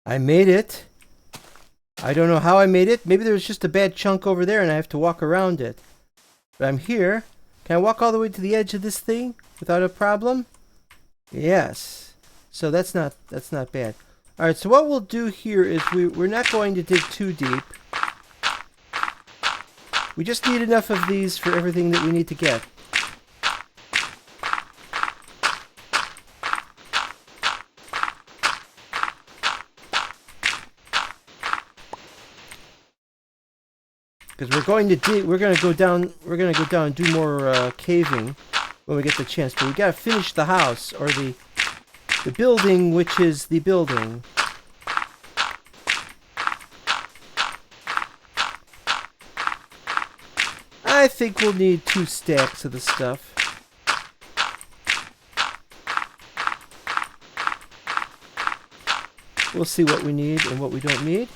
I made it. I don't know how I made it. Maybe there was just a bad chunk over there and I have to walk around it. But I'm here. Can I walk all the way to the edge of this thing without a problem? Yes. So that's not bad. Alright, so what we'll do here is we're not going to dig too deep. We just need enough of these for everything that we need to get. Because we're going to go down and do more caving when we get the chance. But we got to finish the house, or the building, which is the building. I think we'll need 2 stacks of the stuff. We'll see what we need and what we don't need.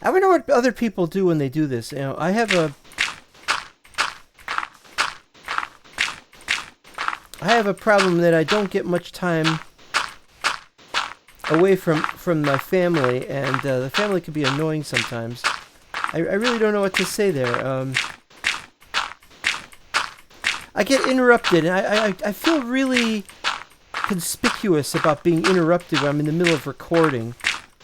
I wonder what other people do when they do this. You know, I have a problem that I don't get much time away from my family, and the family can be annoying sometimes. I really don't know what to say there. I get interrupted, and I feel really conspicuous about being interrupted when I'm in the middle of recording.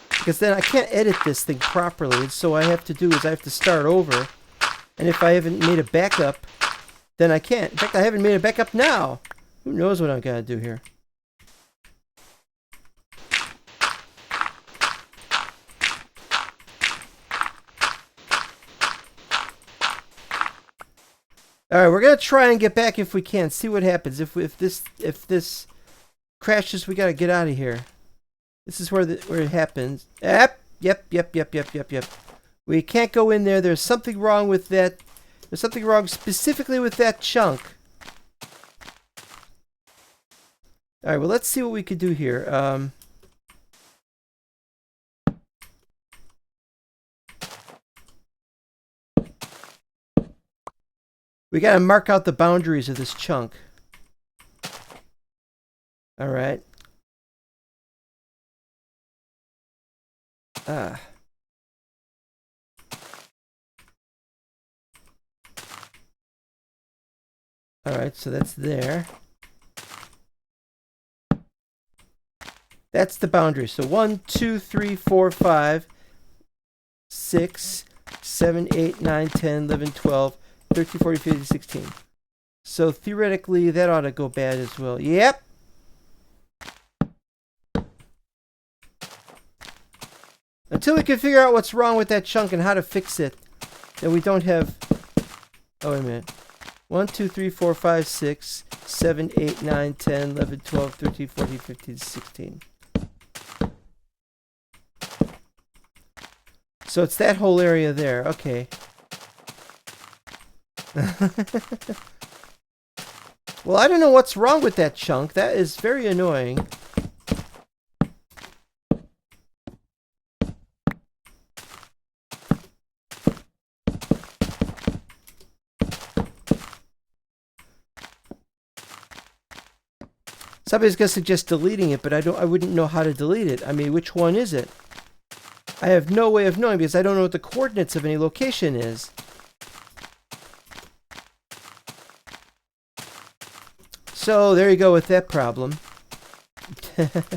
Because then I can't edit this thing properly, and so what I have to do is I have to start over. And if I haven't made a backup, then I can't. In fact, I haven't made a backup now. Who knows what I'm going to do here. Alright, we're going to try and get back if we can. See what happens. If this crashes, we got to get out of here. This is where it happens. Yep. We can't go in there. There's something wrong with that. There's something wrong specifically with that chunk. Alright, well, let's see what we could do here. We gotta mark out the boundaries of this chunk. Alright. Alright, so that's there. That's the boundary. So 1, 2, 3, 4, 5, 6, 7, 8, 9, 10, 11, 12, 13, 14, 15, 16. So theoretically, that ought to go bad as well. Yep. Until we can figure out what's wrong with that chunk and how to fix it, then we don't have... Oh, wait a minute. 1, 2, 3, 4, 5, 6, 7, 8, 9, 10, 11, 12, 13, 14, 15, 16. So it's that whole area there. Okay. Well, I don't know what's wrong with that chunk. That is very annoying. Somebody's gonna suggest deleting it, but I wouldn't know how to delete it. I mean, which one is it? I have no way of knowing because I don't know what the coordinates of any location is. So there you go with that problem. But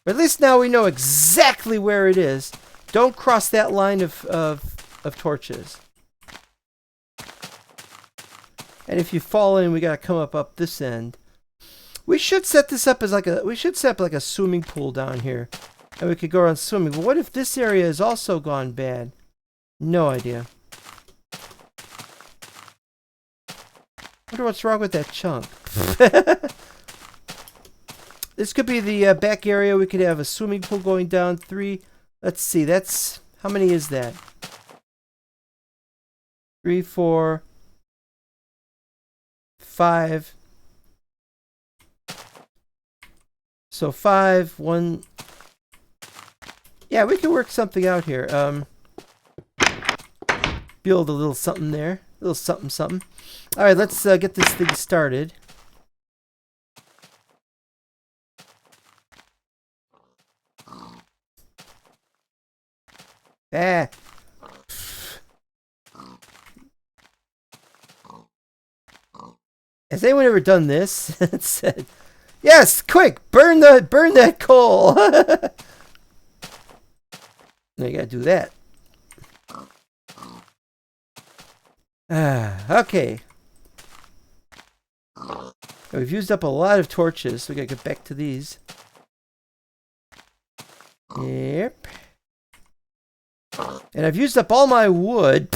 at least now we know exactly where it is. Don't cross that line of torches. And if you fall in, we gotta come up this end. We should set this up as like a swimming pool down here. And we could go around swimming. But what if this area has also gone bad? No idea. Wonder what's wrong with that chunk. This could be the back area. We could have a swimming pool going down 3. Let's see. That's... How many is that? 3, 4, 5. So 5, 1... Yeah, we can work something out here. Build a little something there. little something, something. All right, let's get this thing started. Ah. Has anyone ever done this? It said, "Yes, quick, burn that coal." Now you gotta do that. Okay. We've used up a lot of torches, so we gotta get back to these. Yep. And I've used up all my wood.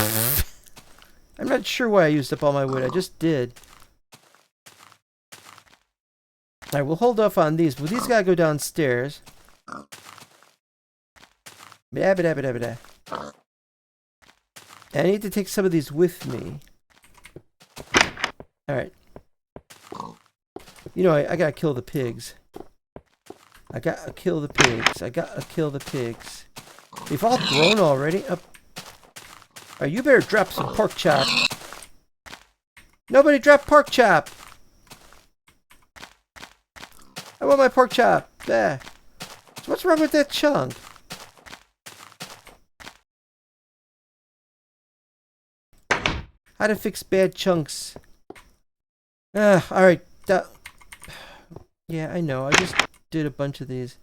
I'm not sure why I used up all my wood. I just did. Alright, we'll hold off on these. Well, these gotta go downstairs. And I need to take some of these with me. Alright. You know, I gotta kill the pigs. I gotta kill the pigs. They've all grown already. Oh. Alright, you better drop some pork chop. Nobody drop pork chop! I want my pork chop. There. So what's wrong with that chunk? How to fix bad chunks. Alright. Yeah, I know. I just did a bunch of these.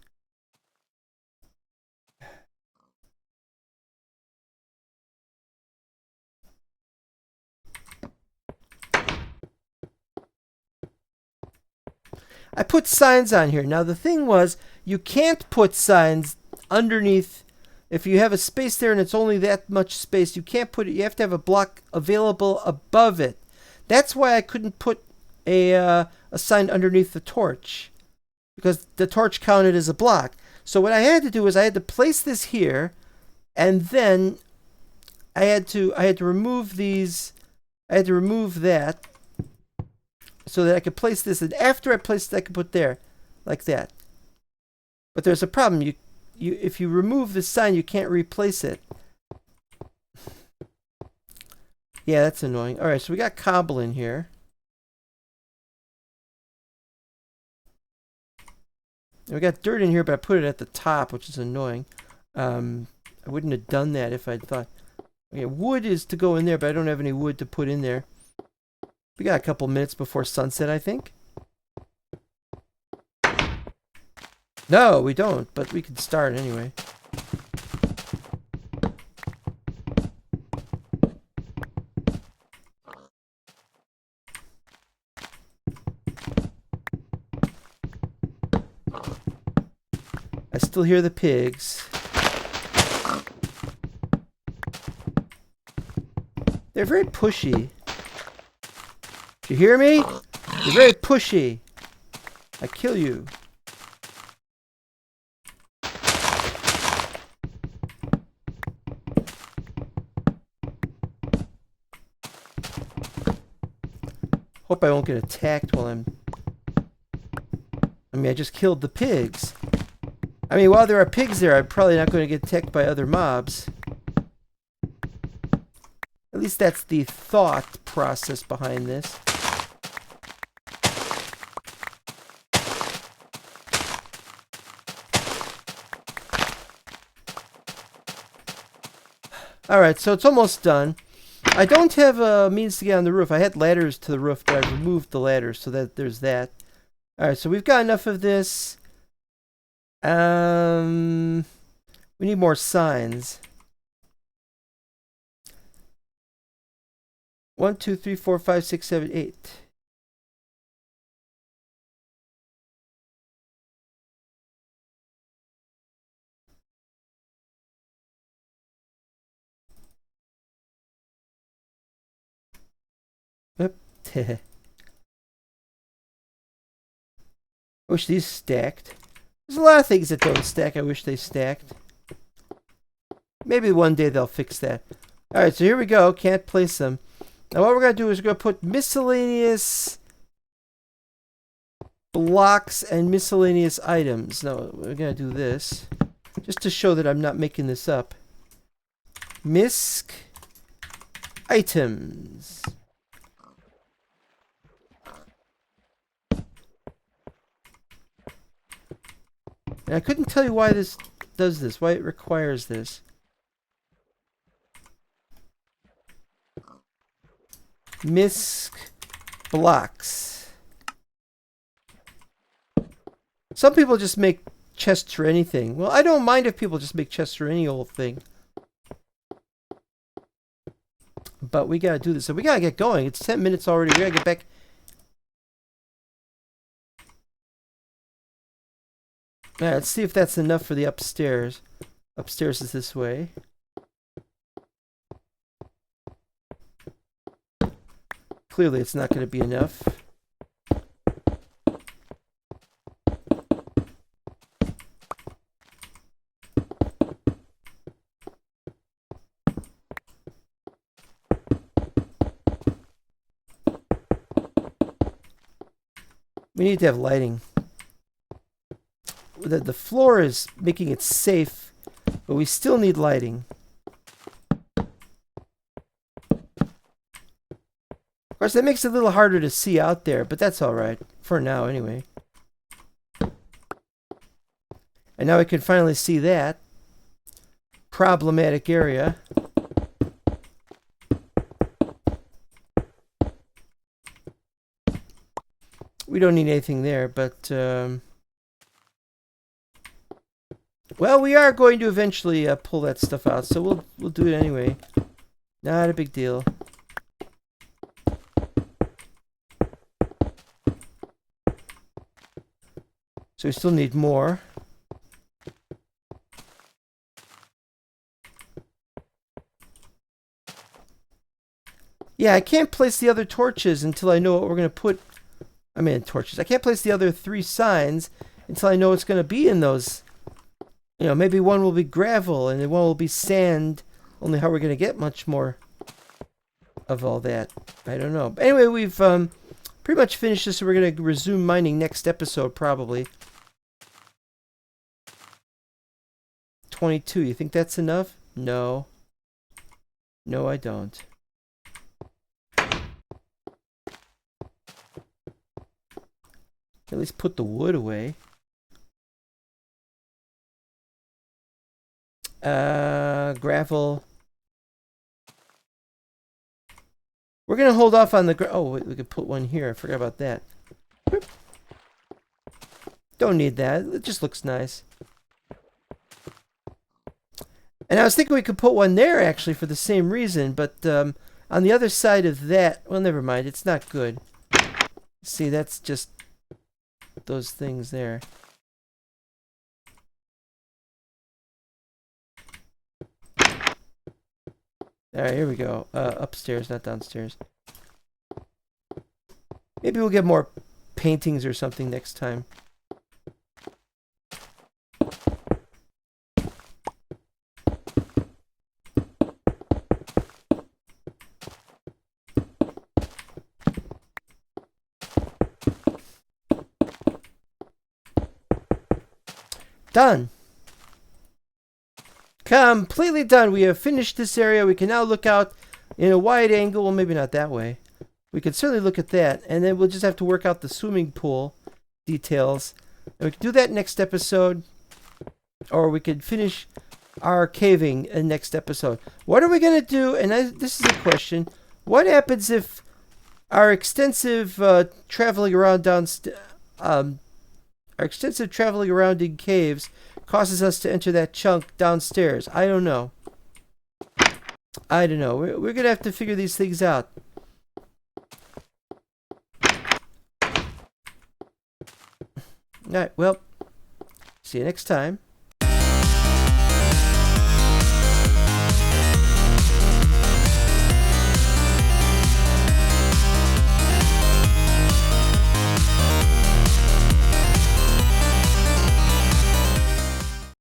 I put signs on here. Now the thing was, you can't put signs underneath. If you have a space there and it's only that much space, you can't put it. You have to have a block available above it. That's why I couldn't put a sign underneath the torch, because the torch counted as a block. So what I had to do is I had to place this here, and then I had to remove these. I had to remove that, so that I could place this, and after I placed it, I could put there, like that. But there's a problem. If you remove the sign, you can't replace it. Yeah, that's annoying. All right, so we got cobble in here. And we got dirt in here, but I put it at the top, which is annoying. I wouldn't have done that if I'd thought. Okay, wood is to go in there, but I don't have any wood to put in there. We got a couple minutes before sunset, I think. No, we don't, but we can start anyway. I still hear the pigs. They're very pushy. You hear me? You're very pushy. I kill you. Hope I won't get attacked while I'm... I just killed the pigs. While there are pigs there, I'm probably not going to get attacked by other mobs. At least that's the thought process behind this. Alright, so it's almost done. I don't have a means to get on the roof. I had ladders to the roof, but I've removed the ladders, so that there's that. Alright, so we've got enough of this. We need more signs. 1, 2, 3, 4, 5, 6, 7, 8. Oop. I wish these stacked. There's a lot of things that don't stack. I wish they stacked. Maybe one day they'll fix that. Alright, so here we go. Can't place them. Now what we're going to do is we're going to put miscellaneous blocks and miscellaneous items. No, we're going to do this. Just to show that I'm not making this up. Misc Items. And I couldn't tell you why this does this, why it requires this. Misc blocks. Some people just make chests for anything. Well, I don't mind if people just make chests for any old thing. But we gotta do this. So we gotta get going. It's 10 minutes already. We gotta get back. Alright, let's see if that's enough for the upstairs. Upstairs is this way. Clearly it's not going to be enough. We need to have lighting. The floor is making it safe, but we still need lighting. Of course, that makes it a little harder to see out there, but that's alright. For now, anyway. And now we can finally see that problematic area. We don't need anything there, but well, we are going to eventually pull that stuff out, so we'll do it anyway. Not a big deal. So we still need more. Yeah, I can't place the other torches until I know what we're going to put. I mean, torches. I can't place the other 3 signs until I know what's going to be in those. You know, maybe one will be gravel and then one will be sand. Only how we're going to get much more of all that. I don't know. But anyway, we've pretty much finished this, so we're going to resume mining next episode, probably. 22. You think that's enough? No. No, I don't. At least put the wood away. Gravel. We're going to hold off on the... Oh, wait, we could put one here. I forgot about that. Don't need that. It just looks nice. And I was thinking we could put one there, actually, for the same reason. But on the other side of that... Well, never mind. It's not good. See, that's just those things there. Alright, here we go. Upstairs, not downstairs. Maybe we'll get more paintings or something next time. Done. Completely done. We have finished this area. We can now look out in a wide angle. Well, maybe not that way. We could certainly look at that. And then we'll just have to work out the swimming pool details. And we can do that next episode. Or we could finish our caving in next episode. What are we going to do? And this is a question. What happens if our extensive traveling around in caves causes us to enter that chunk downstairs? I don't know. I don't know. We're going to have to figure these things out. Alright, well, see you next time.